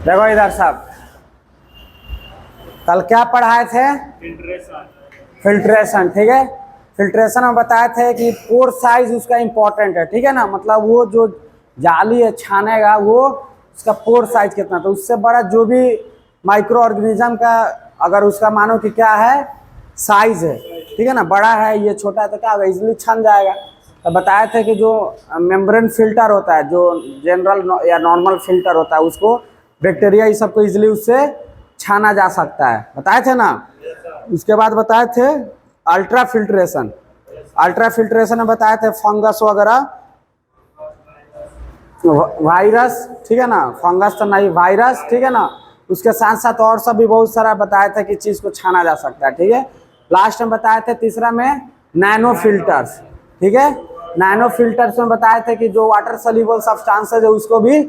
देखो इधर साहब, कल क्या पढ़ाए थे? फिल्ट्रेशन। ठीक है, फिल्ट्रेशन में बताए थे कि पोर साइज उसका इंपॉर्टेंट है। ठीक है ना, मतलब वो जो जाली है छानेगा वो उसका पोर साइज कितना, तो उससे बड़ा जो भी माइक्रो ऑर्गेनिज्म का अगर उसका मानो कि क्या है साइज है, ठीक है ना, बड़ा है ये छोटा है तो क्या होगा, इजिली छन जाएगा। तो बताए थे कि जो मेम्ब्रेन फिल्टर होता है, जो जनरल या नॉर्मल फिल्टर होता है, उसको बैक्टीरिया ये सबको इजिली उससे छाना जा सकता है, बताए थे ना। उसके बाद बताए थे अल्ट्रा फिल्ट्रेशन। अल्ट्रा फिल्ट्रेशन में बताए थे फंगस वगैरह, वायरस, ठीक है ना, फंगस तो नहीं वायरस, ठीक है ना। उसके साथ साथ और सब भी बहुत सारा बताया था कि चीज़ को छाना जा सकता है। ठीक है, लास्ट में बताए थे तीसरा में नैनो फिल्टर्स। ठीक है, नैनो फिल्टर्स में बताए थे कि जो वाटर सोल्यूबल सब्सटेंसेस है उसको भी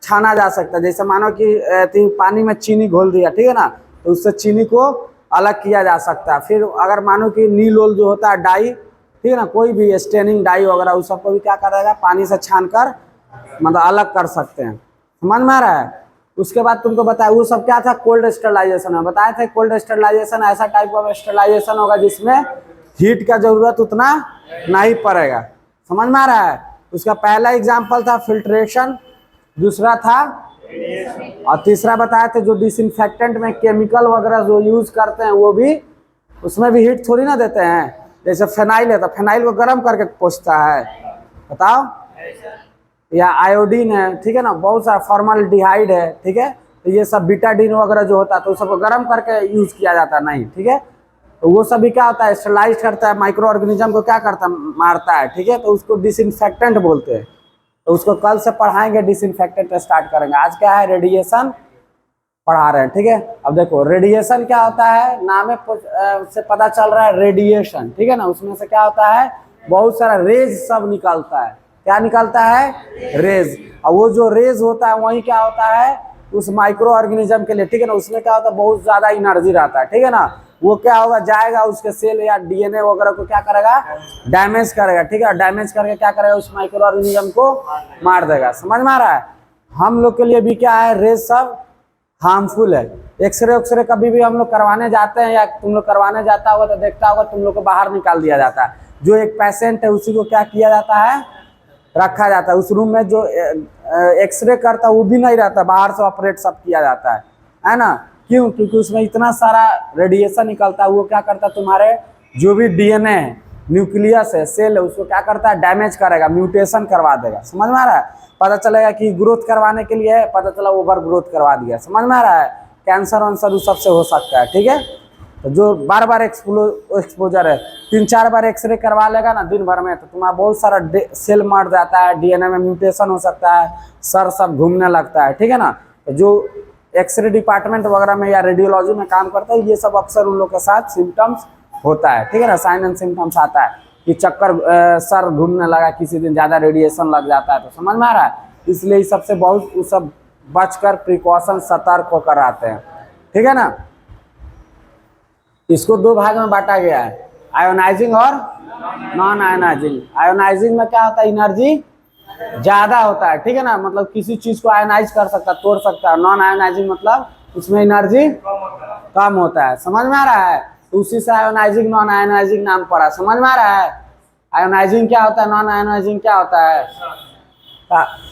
छाना जा सकता है। जैसे मानो कि पानी में चीनी घोल दिया, ठीक है ना, तो उससे चीनी को अलग किया जा सकता है। फिर अगर मानो कि नील ओल जो होता है डाई, ठीक है ना, कोई भी स्टेनिंग डाई वगैरह उस सबको भी क्या करेगा, पानी से छान कर मतलब अलग कर सकते हैं। समझ में आ रहा है? उसके बाद तुमको बताया वो सब क्या था, कोल्ड स्टरलाइजेशन में बताया था। कोल्ड स्टरलाइजेशन ऐसा टाइप ऑफ स्टरलाइजेशन होगा जिसमें हीट का जरूरत उतना नहीं पड़ेगा। समझ में आ रहा है? उसका पहला एग्जाम्पल था फिल्ट्रेशन, दूसरा था और तीसरा बताया थे जो डिसइंफेक्टेंट में केमिकल वगैरह जो यूज करते हैं वो भी, उसमें भी हीट थोड़ी ना देते हैं। जैसे फिनाइल है तो फिनाइल को गर्म करके पोंछता है, बताओ, या आयोडीन है, ठीक है ना, बहुत सारा फॉर्मल्डिहाइड है, ठीक है, तो ये सब बीटाडीन वगैरह जो होता है तो उस सबको गर्म करके यूज किया जाता है, नहीं, ठीक है। तो वो सभी क्या होता है, स्टरलाइज करता है, माइक्रो ऑर्गेनिज्म को क्या करता है, मारता है, ठीक है, तो उसको डिसइंफेक्टेंट बोलते हैं। तो उसको कल से पढ़ाएंगे, डिसइंफेक्टेंट स्टार्ट करेंगे। आज क्या है, रेडिएशन पढ़ा रहे हैं। ठीक है, अब देखो रेडिएशन क्या होता है, नाम से पता चल रहा है रेडिएशन, ठीक है ना, उसमें से क्या होता है, बहुत सारा रेज सब निकलता है। क्या निकलता है, रेज। और वो जो रेज होता है वही क्या होता है उस माइक्रो ऑर्गेनिज्म के लिए, ठीक है ना, उसमें क्या होता है, बहुत ज्यादा एनर्जी रहता है, ठीक है ना। वो क्या होगा, जाएगा उसके सेल या डीएनए वगैरह को क्या करेगा, डैमेज करेगा, ठीक है, डैमेज करके क्या करेगा, उस माइक्रो ऑर्गेनिज्म को मार देगा। समझ में आ रहा है? हम लोग के लिए भी क्या है, रेज सब हार्मफुल है। एक्सरे कभी भी हम लोग करवाने जाते हैं या तुम लोग करवाने जाता होगा तो देखता होगा तुम लोग को बाहर निकाल दिया जाता है। जो एक पेशेंट है उसी को क्या किया जाता है, रखा जाता है उस रूम में। जो एक्सरे करता है वो भी नहीं रहता, बाहर से ऑपरेट सब किया जाता है ना। क्यों? क्योंकि उसमें इतना सारा रेडिएशन निकलता है, वो क्या करता है, तुम्हारे जो भी डीएनए है, न्यूक्लियस है, सेल है, उसको क्या करता है, डैमेज करेगा, म्यूटेशन करवा देगा। समझ में आ रहा है? पता चलेगा कि ग्रोथ करवाने के लिए है, पता चला ओवर ग्रोथ करवा दिया। समझ में आ रहा है? कैंसर वंसर उस सबसे हो सकता है, ठीक है। तो जो बार बार एक्सपोजर है, 3-4 बार एक्सरे करवा लेगा ना दिन भर में, तो तुम्हारा बहुत सारा सेल मर जाता है, डीएनए में म्यूटेशन हो सकता है, सर सब घूमने लगता है, ठीक है ना। तो जो एक्सरे डिपार्टमेंट वगैरह में या रेडियोलॉजी में काम करता है, ये सब अक्सर उन लोग के साथ सिम्टम्स होता है, ठीक है ना, साइन एंड सिम्टम्स आता है कि चक्कर, सर घूमने लगा, किसी दिन ज़्यादा रेडिएशन लग जाता है। तो समझ में आ रहा है? इसलिए इस सबसे बहुत वो सब बचकर प्रिकॉशन सतर्क होकर आते हैं, ठीक है ना। इसको 2 भाग में बांटा गया है, आयोनाइजिंग और नॉन आयोनाइजिंग। आयोनाइजिंग में क्या होता है, एनर्जी ज्यादा होता है, ठीक है ना, मतलब किसी चीज को आयोनाइज कर सकता है, तोड़ सकता है। नॉन आयोनाइजिंग मतलब उसमें एनर्जी कम होता है। समझ में आ रहा है? तो उसी से आयोनाइजिंग नॉन आयोनाइजिंग नाम पड़ा। समझ में आ रहा है? आयोनाइजिंग क्या होता है, नॉन आयोनाइजिंग क्या होता है।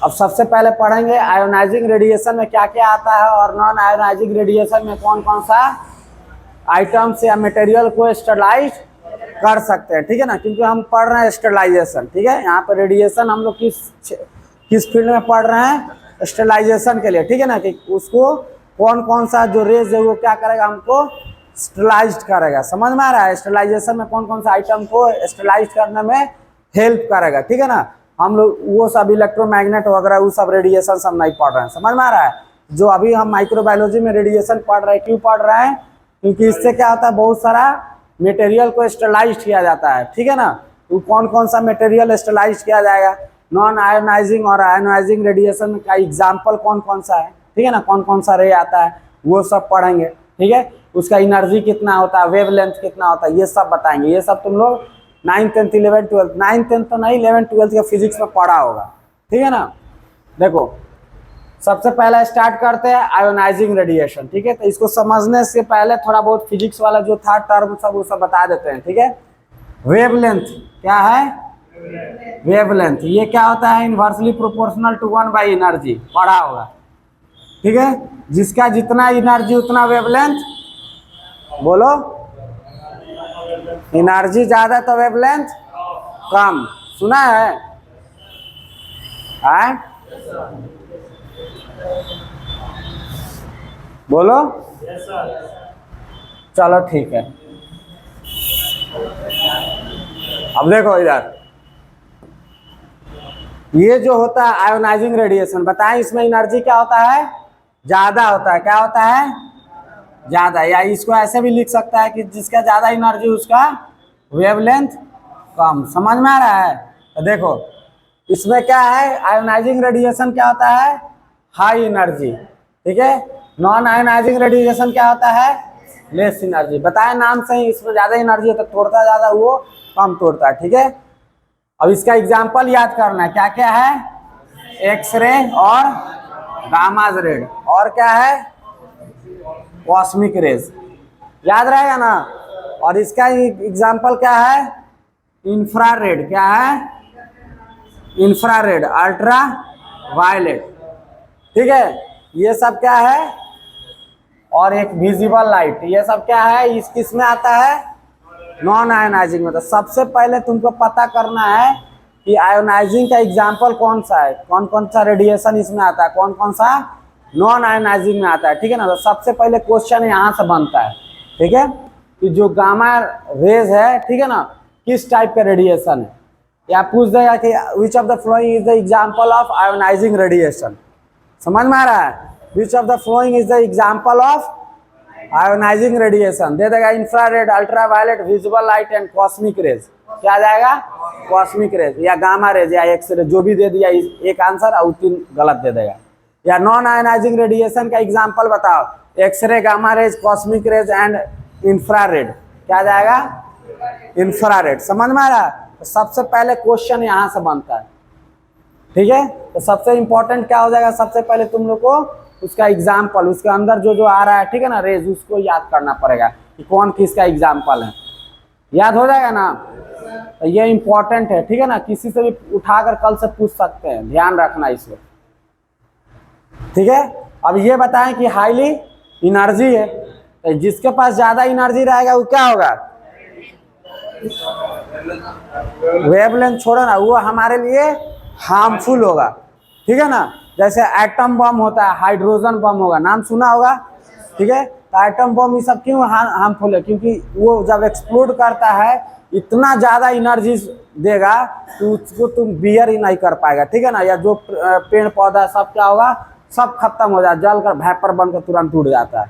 अब सबसे पहले पढ़ेंगे आयोनाइजिंग रेडिएशन में क्या क्या आता है और नॉन आयोनाइजिंग रेडिएशन में कौन कौन सा आइटम्स या मटेरियल को स्टरलाइज कर सकते हैं, ठीक है ना, क्योंकि हम पढ़ रहे हैं स्टरलाइजेशन, ठीक है। यहाँ पर रेडिएशन हम लोग किस फील्ड में पढ़ रहे हैं, स्टरलाइजेशन के लिए, ठीक है ना, कि उसको कौन कौन सा जो रेज है वो क्या करेगा, हमको स्टरलाइज करेगा। समझ में आ रहा है? स्टरलाइजेशन में कौन कौन सा आइटम को स्टरलाइज करने में हेल्प करेगा, ठीक है ना। हम लोग वो सब इलेक्ट्रोमैग्नेट वगैरह वो सब रेडिएशन सब नहीं पढ़ रहे हैं। समझ में आ रहा है? जो अभी हम माइक्रोबायोलॉजी में रेडिएशन पढ़ रहे हैं, क्यों पढ़ रहे हैं, क्योंकि इससे क्या होता है, बहुत सारा मटेरियल को स्टरलाइज किया जाता है, ठीक है ना। तो कौन कौन सा मटेरियल स्टरलाइज किया जाएगा, नॉन आयोनाइजिंग और आयोनाइजिंग रेडिएशन का एग्जाम्पल कौन कौन सा है, ठीक है ना, कौन कौन सा रे आता है वो सब पढ़ेंगे, ठीक है। उसका एनर्जी कितना होता है, वेव लेंथ कितना होता है, ये सब बताएंगे। ये सब तुम लोग 9th 10th 11th 12th 9th 10th तो नहीं 11th 12th का फिजिक्स में पढ़ा होगा, ठीक है ना। देखो सबसे पहले स्टार्ट करते हैं आयोनाइजिंग रेडिएशन, ठीक है। तो इसको समझने से पहले थोड़ा बहुत फिजिक्स वाला जो था टर्म सब वो सब बता देते हैं, ठीक है। वेवलेंथ क्या है? वेवलेंथ ये क्या होता है? इनवर्सली प्रोपोर्शनल टू 1 एनर्जी, पढ़ा होगा, ठीक है। जिसका जितना एनर्जी उतना वेवलेंथ, बोलो। एनर्जी ज्यादा तो वेवलेंथ कम, सुना है? बोलो। चलो ठीक है। अब देखो इधर, ये जो होता है आयोनाइजिंग रेडिएशन, बताएं इसमें एनर्जी क्या होता है? ज्यादा होता है। क्या होता है? ज्यादा। या इसको ऐसे भी लिख सकता है कि जिसका ज्यादा एनर्जी उसका वेवलेंथ कम। समझ में आ रहा है? तो देखो इसमें क्या है, आयोनाइजिंग रेडिएशन क्या होता है? हाई एनर्जी, ठीक है। नॉन आयोनाइजिंग रेडिएशन क्या होता है? Less energy. बताए नाम से ही, इसमें ज्यादा एनर्जी होता है, तोड़ता ज्यादा, वो कम तोड़ता है, ठीक है। अब इसका एग्जाम्पल याद करना है, क्या क्या है? एक्सरे और गामा रेड, और क्या है? कॉस्मिक रेज, याद रहेगा ना। और इसका एग्जाम्पल क्या है? इंफ्रारेड। क्या है? इंफ्रारेड, अल्ट्रा वायलेट, ठीक है। ये सब क्या है? और एक विजिबल लाइट, ये सब क्या है? इस किस में आता है? नॉन आयोनाइजिंग में। तो सबसे पहले तुमको पता करना है कि आयोनाइजिंग का एग्जाम्पल कौन सा है, कौन कौन सा रेडिएशन इसमें आता है, कौन कौन सा नॉन आयोनाइजिंग में आता है, ठीक है ना। तो सबसे पहले क्वेश्चन यहाँ से बनता है, ठीक है, कि जो गामा रेज है, ठीक है ना, किस टाइप का रेडिएशन है। या पूछ देगा कि which of the following is the example of ionizing radiation. समझ में आ रहा है? Which of the following is the example of ionizing radiation, दे देगा infrared, ultraviolet, visible light and cosmic rays. क्या आ जाएगा? कॉस्मिक रेज या गामा रेज या एक्सरे, जो भी दे दिया एक आंसर और 3 गलत दे देगा। या नॉन आयोनाइजिंग रेडिएशन का एग्जाम्पल बताओ, X-ray, gamma rays, cosmic rays and infrared. क्या आ जाएगा? इंफ्रारेड। समझ में आ रहा है? तो सबसे पहले क्वेश्चन यहाँ से बनता है, ठीक है। तो सबसे इंपॉर्टेंट क्या हो जाएगा, सबसे पहले तुम लोग को उसका एग्जाम्पल, उसके अंदर जो जो आ रहा है, ठीक है ना, रेज, उसको याद करना पड़ेगा कि कौन किसका एग्जाम्पल है। याद हो जाएगा ना? तो ये इंपॉर्टेंट है, ठीक है ना। किसी से भी उठाकर कल से पूछ सकते हैं, ध्यान रखना इसको, ठीक है। अब ये बताएं कि हाईली एनर्जी है, तो जिसके पास ज्यादा एनर्जी रहेगा वो क्या होगा? वेवलेंथ छोड़ो ना, वो हमारे लिए हार्मफुल होगा, ठीक है ना। जैसे एटम बम होता है, हाइड्रोजन बम होगा, नाम सुना होगा, ठीक है। तो एटम बम ये सब क्यों हार्मफुल है? क्योंकि वो जब एक्सप्लोड करता है इतना ज्यादा एनर्जी देगा कि उसको तुम बियर ही नहीं कर पाएगा, ठीक है ना। या जो पेड़ पौधा सब क्या होगा, सब खत्म हो जाए, जल कर वेपर बनकर तुरंत टूट जाता है।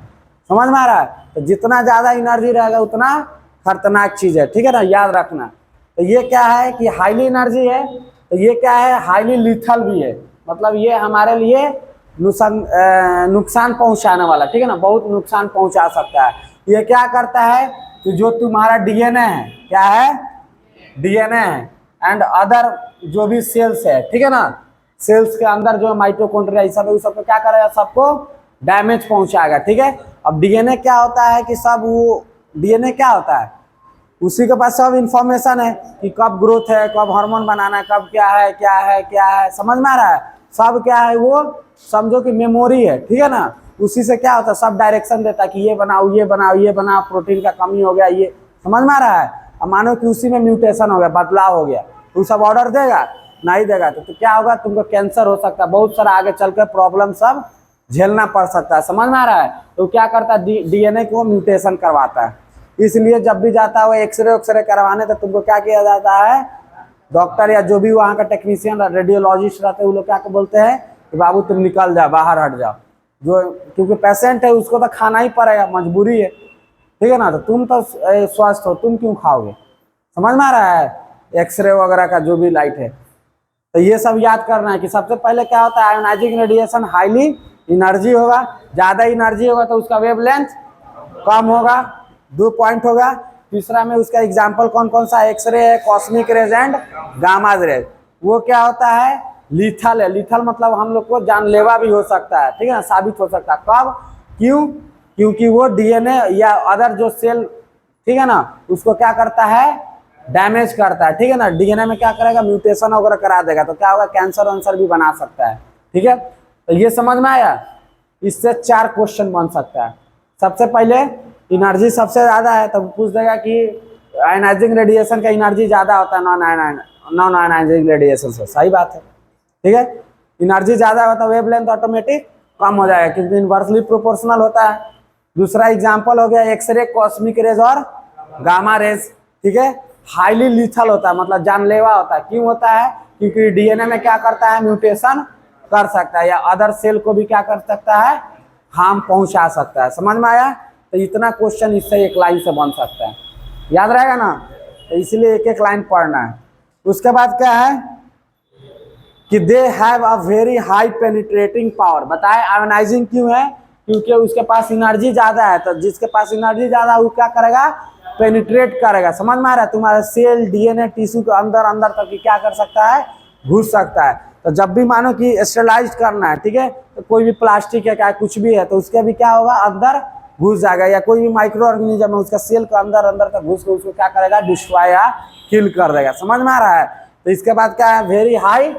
समझ में आ रहा है? तो जितना ज्यादा एनर्जी रहेगा उतना खतरनाक चीज है, ठीक है ना, याद रखना। तो ये क्या है कि हाईली एनर्जी है, तो ये क्या है? हाईली लिथल भी है, मतलब ये हमारे लिए नुकसान पहुंचाने वाला, ठीक है ना, बहुत नुकसान पहुंचा सकता है। ये क्या करता है कि जो तुम्हारा डीएनए है, क्या है? डीएनए है एंड अदर जो भी सेल्स है, ठीक है ना, सेल्स के अंदर जो माइटोकॉन्ड्रिया सब है, उस सबको क्या करेगा? सबको डैमेज पहुंचाएगा, ठीक है। अब डीएनए क्या होता है कि सब वो डीएनए क्या होता है, उसी के पास सब इंफॉर्मेशन है कि कब ग्रोथ है, कब हार्मोन बनाना है, कब क्या है क्या है क्या है। समझ में आ रहा है? सब क्या है, वो समझो कि मेमोरी है, ठीक है ना। उसी से क्या होता है, सब डायरेक्शन देता है कि ये बनाओ ये बनाओ ये बनाओ, प्रोटीन का कमी हो गया, ये समझ में आ रहा है। अब मानो कि उसी में म्यूटेशन हो गया, बदलाव हो गया, तो सब ऑर्डर देगा? नहीं देगा। तो क्या होगा? तुमको कैंसर हो सकता है, बहुत सारा आगे चलकर प्रॉब्लम सब झेलना पड़ सकता है। समझ में आ रहा है? तो क्या करता है, डीएनए को म्यूटेशन करवाता है। इसलिए जब भी जाता है एक्सरे उक्सरे करवाने, तो तुमको क्या किया जाता है, डॉक्टर या जो भी वहाँ का टेक्नीशियन रेडियोलॉजिस्ट रहते हैं, वो लोग क्या बोलते हैं कि बाबू तुम निकल जाओ, बाहर हट जाओ, जो क्योंकि पेशेंट है उसको तो खाना ही पड़ेगा, मजबूरी है, ठीक है ना। तो तुम तो स्वस्थ हो, तुम क्यों खाओगे? समझ में आ रहा है? एक्सरे वगैरह का जो भी लाइट है, तो ये सब याद करना है कि सबसे पहले क्या होता है, आयोनाइजिंग रेडिएशन हाईली एनर्जी होगा, ज्यादा एनर्जी होगा तो उसका वेवलेंथ कम होगा, 2 पॉइंट होगा। तीसरा में उसका एग्जाम्पल कौन कौन सा? एक्सरे है, cosmic rays and gamma rays. वो क्या होता है? लीथल है। लीथल मतलब हम लोग को जानलेवा भी हो सकता है, ठीक है ना, साबित हो सकता है। कब? क्यों? क्योंकि वो डीएनए या अदर जो सेल, ठीक है ना, उसको क्या करता है, डैमेज करता है, ठीक है ना। डीएनए में क्या करेगा, म्यूटेशन वगैरह करा देगा, तो क्या होगा, कैंसर वंसर भी बना सकता है, ठीक है। तो ये समझ में आया। इससे 4 क्वेश्चन बन सकता है। सबसे पहले एनर्जी सबसे ज्यादा है, तो पूछ देगा कि आयनाइजिंग रेडिएशन का एनर्जी ज्यादा होता है नॉन आयनाइजिंग रेडिएशन से। सही बात है, ठीक है। एनर्जी ज्यादा होता है, वेवलेंथ ऑटोमेटिक कम हो जाएगा, क्योंकि इनवर्सली प्रोपोर्शनल होता है। दूसरा एग्जांपल हो गया एक्सरे, कॉस्मिक रेज और गामा रेज, ठीक है। हाईली लीथल होता है, मतलब जानलेवा होता है। क्यों होता है? क्योंकि डीएनए में क्या करता है, म्यूटेशन कर सकता है, या अदर सेल को भी क्या कर सकता है, हार्म पहुंचा सकता है। समझ में आया। तो इतना क्वेश्चन इससे एक लाइन से बन सकता है, याद रहेगा ना। तो इसलिए एक एक लाइन पढ़ना है। उसके बाद क्या है कि they have a very high penetrating power. बताए आयोनाइजिंग क्यों है, क्योंकि उसके पास एनर्जी ज्यादा है। तो जिसके पास एनर्जी ज्यादा है वो क्या करेगा, पेनिट्रेट करेगा। समझ में आ रहा है। तुम्हारे सेल, डीएनए, टिश्यू के अंदर अंदर तक क्या कर सकता है, घुस सकता है। तो जब भी मानो कि स्टेरलाइज करना है, ठीक है, तो कोई भी प्लास्टिक है, क्या कुछ भी है, तो उसके भी क्या होगा, अंदर घुस जाएगा। या कोई भी माइक्रो ऑर्गेनिज्म है, उसका सेल के अंदर अंदर तक घुस के उसको क्या करेगा, डिस्ट्रॉय या किल कर देगा। समझ में आ रहा है। तो इसके बाद क्या है, वेरी हाई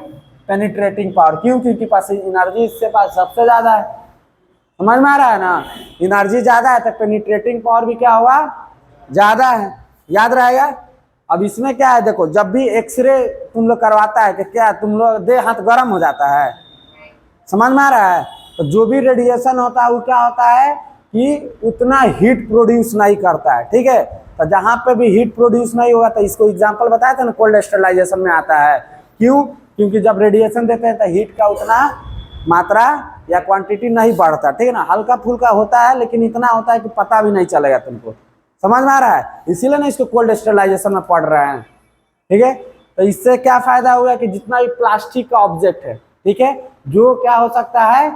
पेनिट्रेटिंग पावर। क्यों? क्योंकि पास एनर्जी इससे पास सबसे ज्यादा है। समझ में आ रहा है ना। एनर्जी ज्यादा है तो पेनिट्रेटिंग पावर भी क्या होगा, ज्यादा है। याद रहेगा। अब इसमें क्या है, देखो, जब भी एक्सरे तुम लोग करवाता है कि क्या तुम लोग देह हाथ गर्म हो जाता है। समझ में आ रहा है। तो जो भी रेडिएशन होता है वो क्या होता है कि उतना हीट प्रोड्यूस नहीं करता है, ठीक है। तो जहां पे भी हीट प्रोड्यूस नहीं होगा, तो इसको एग्जांपल बताया था ना, कोल्ड स्टरलाइजेशन में आता है। क्यों? क्योंकि जब रेडिएशन देते हैं तो हीट का उतना मात्रा या क्वांटिटी नहीं बढ़ता, ठीक है ना। हल्का फुल्का होता है, लेकिन इतना होता है कि पता भी नहीं चलेगा तुमको। समझ में आ रहा है। इसीलिए ना इसको कोल्ड स्टरलाइजेशन में पढ़ रहे हैं, ठीक है। तो इससे क्या फायदा हुआ कि जितना भी प्लास्टिक का ऑब्जेक्ट है, ठीक है, जो क्या हो सकता है,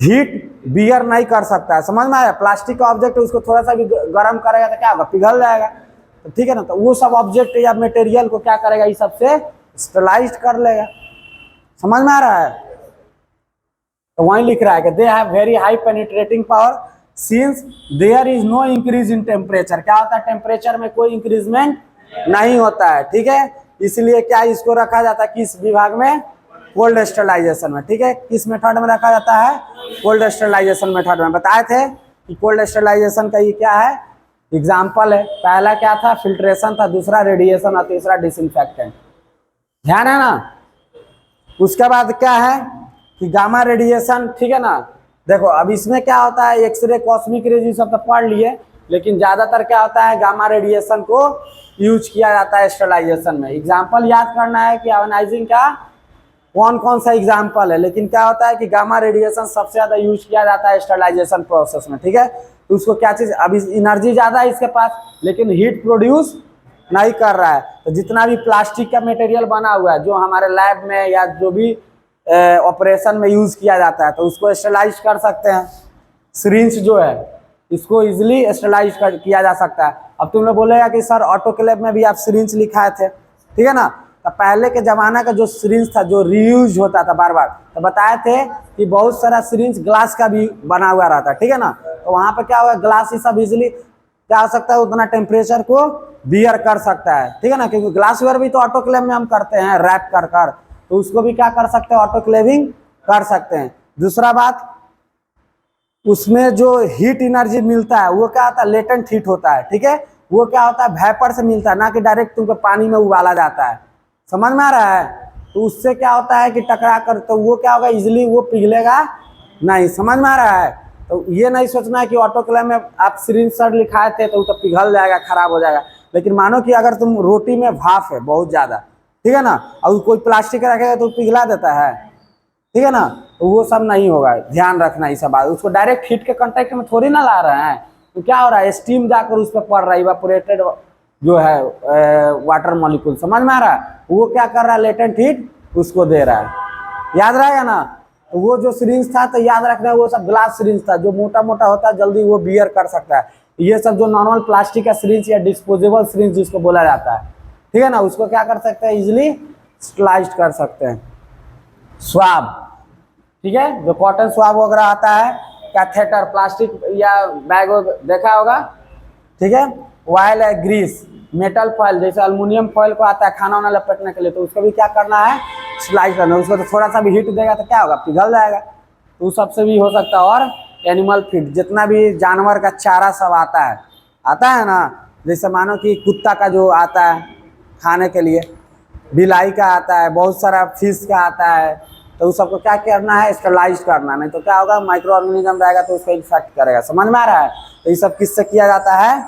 हीट बियर नहीं कर सकता है। समझ में आया। प्लास्टिक का ऑब्जेक्ट है, उसको थोड़ा सा भी गर्म करेगा तो क्या होगा, पिघल जाएगा। तो ठीक है ना। तो वो सब ऑब्जेक्ट या मटेरियल को क्या करेगा, इस सबसे स्टरलाइज कर लेगा। समझ में आ रहा है। तो वहीं लिख रहा है कि they have very high penetrating power since there is no increase in temperature. क्या होता है, टेम्परेचर में कोई इंक्रीजमेंट नहीं होता है, ठीक है। इसलिए क्या इसको रखा जाता है किस विभाग में, कोल्ड स्टरलाइजेशन में, ठीक है। किस मेथड में रखा जाता है, कोल्ड स्टरलाइजेशन मेथड में। बताए थे कि कोल्ड स्टरलाइजेशन का ये क्या है, एग्जाम्पल है। पहला क्या था, फिल्ट्रेशन था, दूसरा रेडिएशन और तीसरा डिसइंफेक्टेंट। ध्यान है ना। उसके बाद क्या है कि गामा रेडिएशन, ठीक है ना। देखो अब इसमें क्या होता है, एक्सरे, कॉस्मिक रेज सब तो पढ़ लिए, लेकिन ज्यादातर क्या होता है, गामा रेडिएशन को यूज किया जाता है स्टरलाइजेशन में। एग्जाम्पल याद करना है कि आयोनाइजिंग का कौन कौन सा एग्जाम्पल है, लेकिन क्या होता है कि गामा रेडिएशन सबसे ज्यादा यूज किया जाता है स्टरलाइजेशन प्रोसेस में, ठीक है। तो उसको क्या चीज, अभी एनर्जी ज्यादा है इसके पास, लेकिन हीट प्रोड्यूस नहीं कर रहा है। तो जितना भी प्लास्टिक का मटेरियल बना हुआ है, जो हमारे लैब में या जो भी ऑपरेशन में यूज किया जाता है, तो उसको स्टरलाइज कर सकते हैं। सिरिंज जो है इसको इजिली स्टरलाइज किया जा सकता है। अब तुम लोग बोलेगा कि सर ऑटोक्लेव में भी आप सिरिंज लिखाए थे, ठीक है ना। तो पहले के जमाना का जो सिरिंज था, जो रीयूज होता था बार बार, तो बताए थे कि बहुत सारा सिरिंज ग्लास का भी बना हुआ रहता, ठीक है ना। तो वहां पे क्या होगा, ग्लास ही सब इजिली क्या हो सकता है, उतना टेम्परेचर को बियर कर सकता है, ठीक है ना। क्योंकि ग्लास वेयर भी तो ऑटोक्लेव में हम करते हैं रैप कर कर, तो उसको भी क्या कर सकते हैं, ऑटोक्लेविंग कर सकते हैं। दूसरा बात, उसमें जो हीट एनर्जी मिलता है वो क्या होता है, लेटेंट हीट होता है, ठीक है। वो क्या होता है, वेपर से मिलता है, ना कि डायरेक्ट तुमको पानी में उबाला जाता है। समझ में आ रहा है। तो उससे क्या होता है कि टकरा कर, तो वो क्या होगा, इजिली वो पिघलेगा नहीं। समझ में आ रहा है। तो ये नहीं सोचना है कि ऑटोक्लेव में आप सिरिंज सर लिखाए थे तो पिघल जाएगा, खराब हो जाएगा। लेकिन मानो कि अगर तुम रोटी में भाप है बहुत ज्यादा, ठीक है ना, और कोई प्लास्टिक रखेगा तो पिघला देता है, ठीक है ना। तो वो सब नहीं होगा, ध्यान रखना ये सब बात। उसको डायरेक्ट हीट के कांटेक्ट में थोड़ी ना ला रहे हैं, तो क्या हो रहा है, स्टीम जाकर उस पर पड़ रहा है, इवापोरेटेड जो है वाटर मॉलिक्यूल। समझ में आ रहा है। वो क्या कर रहा है, लेटेंट हीट उसको दे रहा है। याद रहेगा ना। तो वो जो सिरिंज था, तो याद रखना वो सब ग्लास सिरिंज था, जो मोटा मोटा होता है, जल्दी वो बियर कर सकता है। ये सब जो नॉर्मल प्लास्टिक का सिरिंज या डिस्पोजेबल सिरिंज जिसको बोला जाता है, ठीक है ना, उसको क्या कर सकते हैं, इजिली स्टरलाइज्ड कर सकते हैं। स्वाब, ठीक है, जो कॉटन स्वाब वगैरह आता है, कैथेटर प्लास्टिक या बैग देखा होगा, ठीक है। ऑयल है, ग्रीस, मेटल फॉयल जैसे अल्युमिनियम फॉयल को आता है खाना वाना लपेटने के लिए, तो उसको भी क्या करना है, स्लाइस करना है। उसको तो थोड़ा सा भी हीट देगा तो क्या होगा, पिघल जाएगा। तो उस सबसे भी हो सकता है। और एनिमल फीड, जितना भी जानवर का चारा सब आता है ना, जैसे मानो कि कुत्ता का जो आता है खाने के लिए, बिलाई का आता है, बहुत सारा फिश का आता है, तो उस सबको क्या करना है, स्टरलाइज करना। नहीं तो क्या होगा, माइक्रो ऑर्गेनिज्म रहेगा तो उसको इन्फेक्ट करेगा। समझ में आ रहा है। तो ये सब किससे किया जाता है,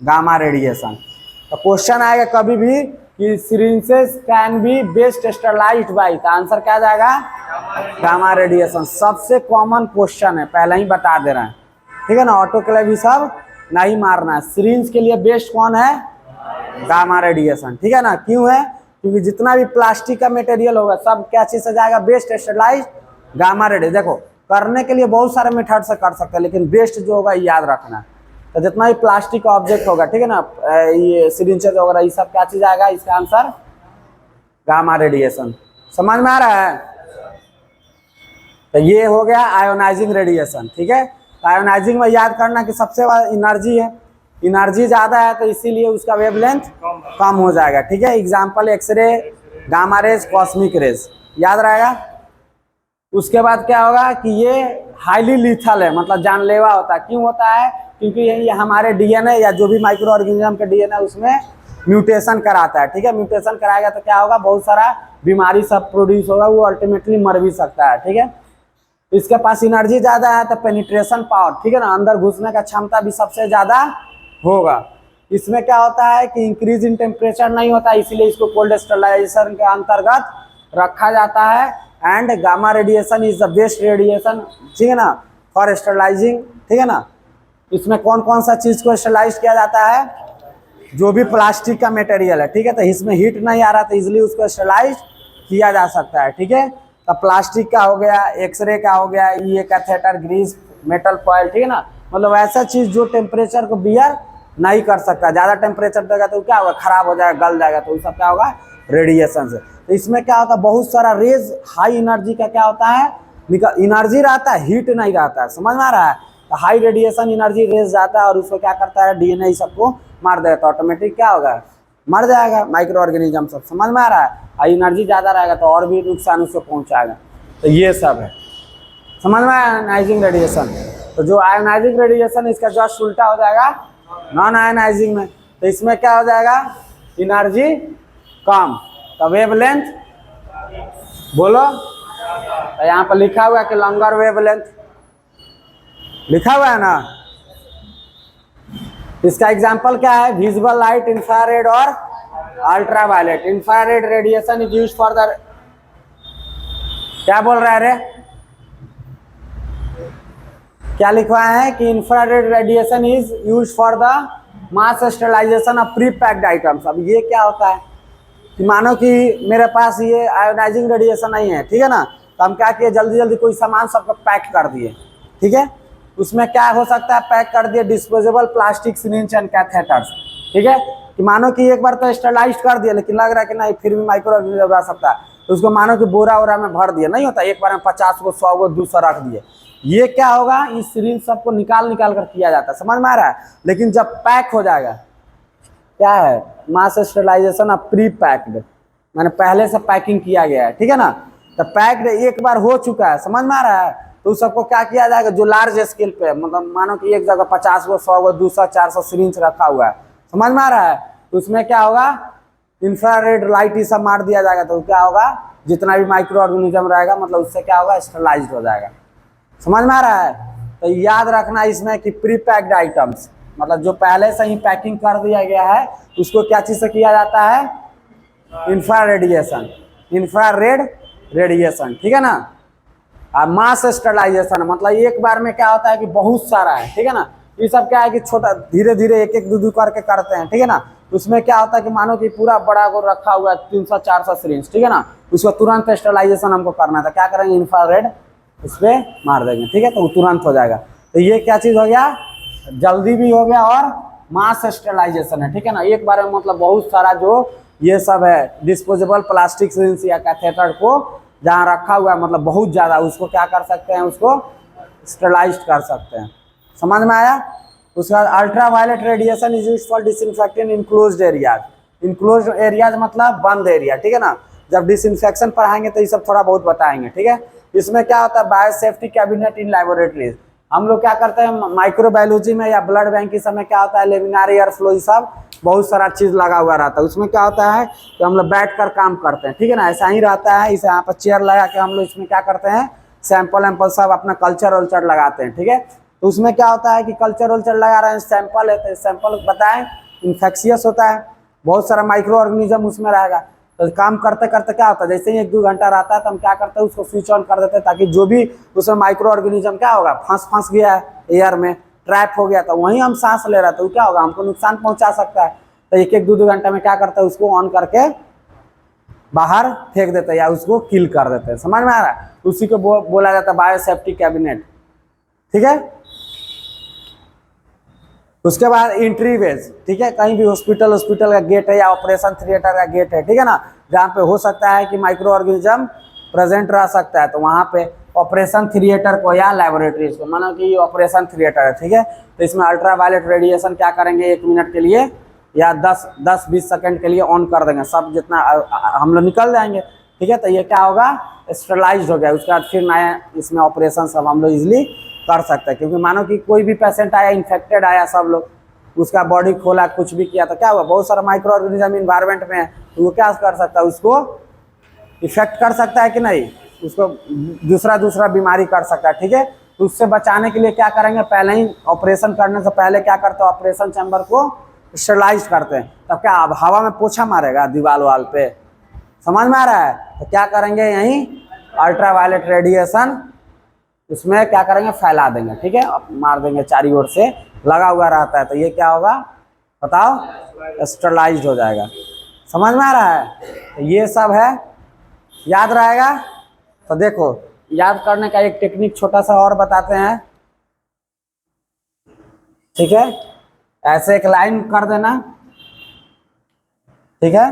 गामा रेडिएशन। तो क्वेश्चन आएगा कभी भी कि syringes can be best sterilised by, तो आंसर क्या जाएगा, गामा रेडिएशन। सबसे कॉमन क्वेश्चन है, पहले ही बता दे रहे हैं, ठीक है ना। ऑटोक्लेव भी सब नहीं मारना है। सिरिंज के लिए बेस्ट कौन है, गामा रेडिएशन, ठीक है ना। क्यों है, क्योंकि जितना भी प्लास्टिक का मटेरियल होगा सब क्या चीज से जाएगा, बेस्ट स्टरलाइज्ड गामा रेडिएशन। देखो करने के लिए बहुत सारे मेथड से कर सकते हैं, लेकिन बेस्ट जो होगा याद रखना। तो जितना भी प्लास्टिक का ऑब्जेक्ट होगा, ठीक है ना, ये सिरिंजेस वगैरह, ये सब क्या चीज आएगा, इसका आंसर गामा रेडिएशन। समझ में आ रहा है। तो ये हो गया आयोनाइजिंग रेडिएशन, ठीक है। आयोनाइजिंग में याद करना कि सबसे ज्यादा एनर्जी है, एनर्जी ज़्यादा है तो इसीलिए उसका वेवलेंथ कम हो जाएगा, ठीक है। Example X-ray, gamma rays, cosmic rays, याद रहेगा। उसके बाद क्या होगा कि ये हाईली लीथल है, मतलब जानलेवा होता है। क्यों होता है, क्योंकि ये हमारे डीएनए या जो भी माइक्रो ऑर्गेनिज्म के डीएनए उसमें म्यूटेशन कराता है, ठीक है। म्यूटेशन कराएगा तो क्या होगा, बहुत सारा बीमारी सब प्रोड्यूस होगा, वो अल्टीमेटली मर भी सकता है, ठीक है। इसके पास एनर्जी ज़्यादा है तो पेनिट्रेशन पावर, ठीक है ना, अंदर घुसने का क्षमता भी सबसे ज़्यादा होगा। इसमें क्या होता है कि इंक्रीज इन टेम्परेचर नहीं होता, इसीलिए इसको कोल्ड स्टरलाइजेशन के अंतर्गत रखा जाता है। And gamma radiation is the best radiation, ठीक है ना, फॉर स्टरलाइजिंग, ठीक है ना। इसमें कौन कौन सा चीज़ को स्टरलाइज किया जाता है, जो भी प्लास्टिक का मटेरियल है, ठीक है। तो इसमें हीट नहीं आ रहा तो इजिली उसको स्टरलाइज किया जा सकता है, ठीक है। तो प्लास्टिक का हो गया, एक्सरे का हो गया, ये कैथेटर, ग्रीस, मेटल फॉयल, ठीक है ना, मतलब ऐसा चीज़ जो टेम्परेचर को बियर नहीं कर सकता। ज़्यादा टेम्परेचर देगा तो क्या होगा, खराब हो जाएगा, गल जाएगा, तो वो सब क्या होगा, रेडिएशन से। तो इसमें क्या होता है, बहुत सारा रेज, हाई एनर्जी का क्या होता है, एनर्जी रहता है, हीट नहीं रहता है। समझ में आ रहा है। तो हाई रेडिएशन एनर्जी रेज जाता है और उसको क्या करता है, डीएनए सबको मार देगा, तो ऑटोमेटिक क्या होगा, मर जाएगा माइक्रो ऑर्गेनिज्म सब। समझ में आ रहा है। और एनर्जी ज़्यादा रहेगा तो और भी नुकसान उसको पहुँचाएगा। तो ये सब है, समझ में आया आयोनाइजिंग रेडिएशन। तो जो आयोनाइजिंग रेडिएशन इसका जस्ट उल्टा हो जाएगा नॉन आयोनाइजिंग में। तो इसमें क्या हो जाएगा, एनर्जी कम, तो वेवलेंथ बोलो। तो यहाँ पर लिखा हुआ है कि लॉन्गर वेवलेंथ लिखा हुआ है ना। इसका एग्जांपल क्या है, विजिबल लाइट, इंफ्रारेड और ultraviolet. Infrared radiation is used for the, क्या बोल रहा है रे, क्या लिखवा है कि infrared radiation is used for the mass sterilisation of pre packed items. अब ये क्या होता है कि मानो कि मेरे पास ये आयोनाइजिंग रेडिएशन नहीं है, ठीक है ना, तो हम क्या किए, जल्दी जल्दी कोई सामान सबको पैक कर दिए, ठीक है। उसमें क्या हो सकता है, पैक कर दिए disposable plastic syringe and catheters, ठीक है। कि मानो कि एक बार तो स्टरलाइज कर दिया, लेकिन लग रहा है कि नहीं फिर भी माइक्रो ऑर्गेनिज्म रह सकता है, तो उसको मानो कि बोरा वोरा में भर दिया, नहीं होता, एक बार में 50 को 100 को 200 रख दिए। ये क्या होगा, इस सिरिंज सबको निकाल कर किया जाता है। समझ में आ रहा है। लेकिन जब पैक हो जाएगा, क्या है, मास स्टरलाइजेशन ऑफ प्री पैक्ड, मैंने पहले से पैकिंग किया गया है, ठीक है ना। तो पैक्ड एक बार हो चुका है, समझ में आ रहा है, तो उस सबको क्या किया जाएगा, जो लार्ज स्केल पे, मतलब मानो कि एक जगह 50 को 100 को 200 400 सिरिंज रखा हुआ है, समझ में आ रहा है। तो उसमें क्या होगा, इंफ्रारेड लाइट ये सब मार दिया जाएगा, तो क्या होगा, जितना भी माइक्रो ऑर्गेनिज्म रहेगा, मतलब उससे क्या होगा, स्टरलाइज्ड हो जाएगा। समझ में आ रहा है। तो याद रखना इसमें कि प्री पैक्ड आइटम्स, मतलब जो पहले से ही पैकिंग कर दिया गया है, उसको क्या चीज़ से किया जाता है, इंफ्रारेडिएशन, इंफ्रारेड रेडिएशन, ठीक है ना। मास स्टरलाइजेशन मतलब एक बार में क्या होता है कि बहुत सारा है, ठीक है ना। ये सब क्या है कि छोटा धीरे धीरे एक एक दो करके करते हैं, ठीक है ना। उसमें क्या होता है कि मानो कि पूरा बड़ा को रखा हुआ है 300-400 सिरिंज, ठीक है ना, उसको तुरंत स्टरलाइजेशन हमको करना था, क्या करेंगे, इंफ्रारेड उस पर मार देंगे, ठीक है, तो वो तुरंत हो जाएगा। तो ये क्या चीज़ हो गया, जल्दी भी हो गया और मास स्टरलाइजेशन है, ठीक है ना। एक बार में मतलब बहुत सारा जो ये सब है। डिस्पोजेबल प्लास्टिक सिरिंज या कैथेटर को जहाँ रखा हुआ है मतलब बहुत ज़्यादा, उसको क्या कर सकते हैं, उसको स्टरलाइज कर सकते हैं। समझ में आया। उसके बाद ultraviolet radiation is used for disinfecting enclosed areas. Enclosed areas मतलब बंद एरिया, ठीक है ना। जब डिसइंफेक्शन पढ़ाएंगे तो ये सब थोड़ा बहुत बताएंगे, ठीक है। इसमें क्या होता है, बायो सेफ्टी कैबिनेट इन लेबोरेटरीज। हम लोग क्या करते हैं माइक्रोबायोलॉजी में या ब्लड बैंक के समय क्या होता है, लेमिनार एयर फ्लो, ये सब बहुत सारा चीज लगा हुआ रहता है। उसमें क्या होता है कि हम लोग बैठ कर काम करते हैं, ठीक है ना। ऐसा ही रहता है। इसे यहाँ पर चेयर लगा के हम लोग इसमें क्या करते हैं, सैंपल वैम्पल सब अपना कल्चर वल्चर लगाते हैं, ठीक है। तो उसमें क्या होता है कि कल्चर वल्चर लगा रहे हैं, सैंपल है तो सैंपल बताएं इन्फेक्शियस होता है, बहुत सारा माइक्रो ऑर्गेनिज्म उसमें रहेगा। तो काम करते करते क्या होता है, जैसे ही 1-2 घंटा रहता है तो हम क्या करते हैं, उसको स्विच ऑन कर देते हैं ताकि जो भी उसमें माइक्रो ऑर्गेनिज्म क्या होगा, फंस गया है एयर में, ट्रैप हो गया, तो वहीं हम सांस ले रहे हैं तो क्या होगा, हमको नुकसान पहुंचा सकता है। तो 1-2 घंटा में क्या करते हैं, उसको ऑन करके बाहर फेंक देते हैं या उसको किल कर देते हैं। समझ में आ रहा है। उसी को बोला जाता है बायो सेफ्टी कैबिनेट, ठीक है। उसके बाद एंट्री वेज, ठीक है, कहीं भी हॉस्पिटल का गेट है या ऑपरेशन थिएटर का गेट है, ठीक है ना, जहाँ पे हो सकता है कि माइक्रो ऑर्गेनिज्म प्रेजेंट रह सकता है, तो वहाँ पे ऑपरेशन थिएटर को या लेबोरेटरीज को, मानो कि ऑपरेशन थिएटर है, ठीक है। तो इसमें अल्ट्रा वायलेट रेडिएशन क्या करेंगे, 1 मिनट के लिए या 10-20 सेकंड के लिए ऑन कर देंगे, सब जितना हम लोग निकल जाएंगे, ठीक है। तो ये क्या होगा, स्टरलाइज हो गया। उसके बाद फिर नया इसमें ऑपरेशन सब हम लोग इजिली कर सकते हैं, क्योंकि मानो कि कोई भी पेशेंट आया इन्फेक्टेड आया, सब लोग उसका बॉडी खोला कुछ भी किया तो क्या हुआ, बहुत सारा माइक्रो ऑर्गेनिज्म इन्वायरमेंट में है, तो वो क्या कर सकता है, उसको इफेक्ट कर सकता है कि नहीं, उसको दूसरा बीमारी कर सकता है, ठीक है। तो उससे बचाने के लिए क्या करेंगे, पहले ही ऑपरेशन करने से पहले क्या करते हैं, ऑपरेशन चैम्बर को स्टरलाइज करते हैं। तब क्या अब हवा में पोछा मारेगा दीवार वाल पे, समझ में आ रहा है। तो क्या करेंगे, यहीं अल्ट्रा वायलेट रेडिएशन उसमें क्या करेंगे, फैला देंगे, ठीक है, मार देंगे, चारी ओर से लगा हुआ रहता है। तो ये क्या होगा बताओ, स्टरलाइज हो जाएगा। समझ में आ रहा है। तो ये सब है, याद रहेगा। तो देखो याद करने का एक टेक्निक छोटा सा और बताते हैं, ठीक है। ऐसे एक लाइन कर देना, ठीक है।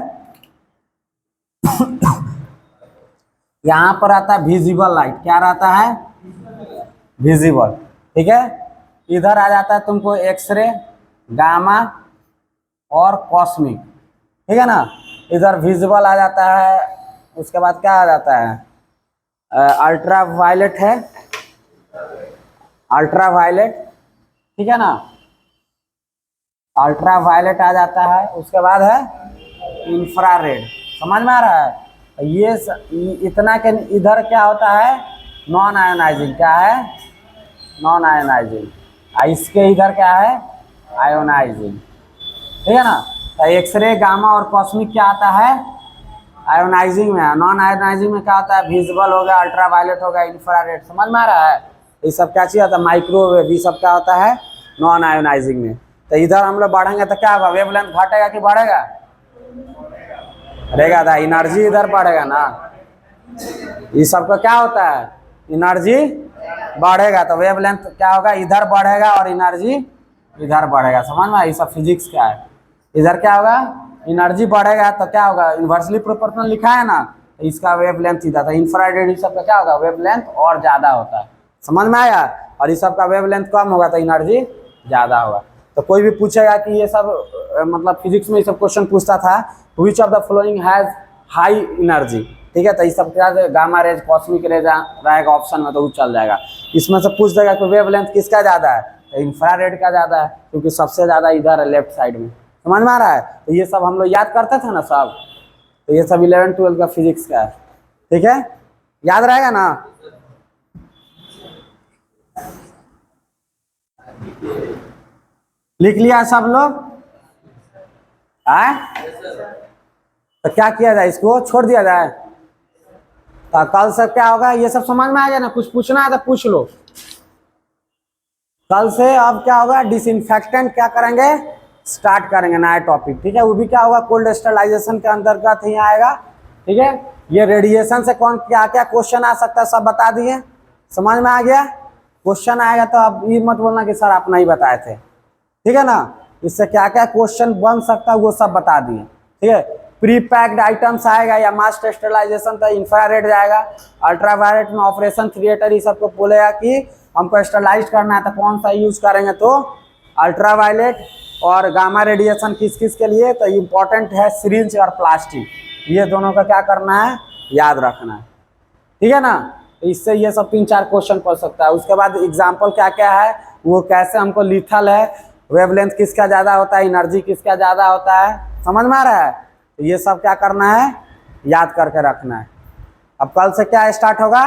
यहाँ पर आता है विजिबल लाइट, क्या रहता है, विजिबल, ठीक है। इधर आ जाता है तुमको एक्सरे, गामा और कॉस्मिक, ठीक है ना। इधर विजिबल आ जाता है, उसके बाद क्या आ जाता है, अल्ट्रा वायलेट है, अल्ट्रा वायलेट, ठीक है ना, अल्ट्रा वायलेट आ जाता है। उसके बाद है इंफ्रारेड, समझ में आ रहा है। ये इतना के इधर क्या होता है, नॉन आयोनाइजिंग, क्या है, नॉन आयोनाइजिंग। इसके इधर क्या है, आयोनाइजिंग, ठीक है ना। तो एक्सरे, गामा और कॉस्मिक क्या आता है, आयोनाइजिंग में है। नॉन आयोनाइजिंग में क्या होता है, विजिबल हो गया, अल्ट्रा वायलेट हो गया, इंफ्रारेड, समझ में आ रहा है। ये सब क्या चीज होता है, माइक्रोवेव, ये सब क्या होता है, नॉन आयोनाइजिंग में। तो इधर हम लोग बढ़ेंगे तो क्या होगा, वेवलेंथ घटेगा कि बढ़ेगा, बढ़ेगा। था एनर्जी इधर बढ़ेगा ना, ये सब का क्या होता है, एनर्जी बढ़ेगा, तो वेवलेंथ क्या होगा, इधर बढ़ेगा और एनर्जी इधर बढ़ेगा। समझ में, ये सब फिजिक्स क्या है। इधर क्या होगा, एनर्जी बढ़ेगा तो क्या होगा, इन्वर्सली प्रोपोर्शनल लिखा है ना, तो इसका वेवलेंथ इधर था। इंफ्रारेड ये सब का क्या होगा, वेवलेंथ और ज्यादा होता है, समझ में आया। और ये सब का वेवलेंथ कम होगा तो एनर्जी ज्यादा होगा। तो कोई भी पूछेगा कि ये सब मतलब फिजिक्स में ये सब क्वेश्चन पूछता था, विच of the following has high energy, ठीक है। तो ये सब क्या, गामा रेज, कॉस्मिक रेज रहेगा ऑप्शन में, तो वो चल जाएगा। इसमें से पूछ देगा कि वेवलेंथ किसका ज्यादा है, तो इंफ्रारेड का ज्यादा है, क्योंकि सबसे ज्यादा इधर है लेफ्ट साइड में। समझ में आ रहा है। तो ये सब हम लोग याद करते थे ना सब, तो ये सब 11-12 का फिजिक्स का है, ठीक है, याद रहेगा ना। लिख लिया सब लोग, तो क्या किया जाए, इसको छोड़ दिया जाए। तो कल से क्या होगा, ये सब समझ में आ गया ना, कुछ पूछना है तो पूछ लो। कल से अब क्या होगा, डिसइंफेक्टेंट क्या करेंगे, स्टार्ट करेंगे नया टॉपिक, ठीक है। वो भी क्या होगा, कोल्ड स्टरलाइजेशन के अंतर्गत ही आएगा, ठीक है। ये रेडिएशन से कौन क्या क्या क्वेश्चन आ सकता है सब बता दिए, समझ में आ गया। क्वेश्चन आएगा तो अब ये मत बोलना कि सर आप नहीं बताए थे, ठीक है ना। इससे क्या क्या क्वेश्चन बन सकता है वो सब बता दिए, ठीक है। प्री पैक्ड आइटम्स आएगा या मास स्टरलाइजेशन तो इंफ्रारेड जाएगा। अल्ट्रावायलेट में ऑपरेशन थिएटर ये सबको बोलेगा कि हमको स्टरलाइज करना है तो कौन सा यूज करेंगे, तो अल्ट्रावायलेट। और गामा रेडिएशन किस किस के लिए, तो इम्पोर्टेंट है सिरिंज और प्लास्टिक, ये दोनों का क्या करना है, याद रखना है, ठीक है ना। तो इससे ये सब 3-4 क्वेश्चन पढ़ सकता है। उसके बाद एग्जाम्पल क्या क्या है, वो कैसे हमको लिथल है, वेवलेंथ किसका ज़्यादा होता है, एनर्जी किसका ज़्यादा होता है, समझ में आ रहा है। तो ये सब क्या करना है, याद करके रखना है। अब कल से क्या स्टार्ट होगा,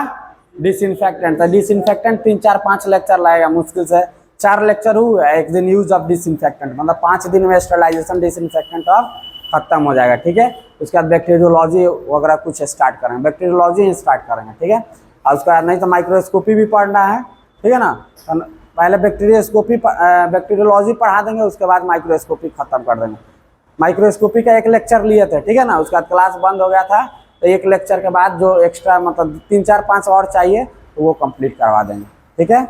डिसइंफेक्टेंट। तो डिसइंफेक्टेंट 3-4-5 लेक्चर लगेगा, मुश्किल से 4 लेक्चर हुआ एक दिन यूज ऑफ डिसइंफेक्टेंट, मतलब 5 दिन में स्टरलाइजेशन डिसइंफेक्टेंट ऑफ खत्म हो जाएगा, ठीक है। उसके बाद बैक्टीरियोलॉजी वगैरह कुछ स्टार्ट करेंगे, बैक्टीरियोलॉजी स्टार्ट करेंगे, ठीक है। और उसके बाद नहीं तो माइक्रोस्कोपी भी पढ़ना है, ठीक है ना। तो पहले बैक्टीरियोलॉजी पढ़ा देंगे, उसके बाद माइक्रोस्कोपी खत्म कर देंगे। माइक्रोस्कोपी का एक लेक्चर लिए थे, ठीक है ना, उसका क्लास बंद हो गया था, तो एक लेक्चर के बाद जो एक्स्ट्रा मतलब 3-4-5 और चाहिए तो वो कंप्लीट करवा देंगे, ठीक है।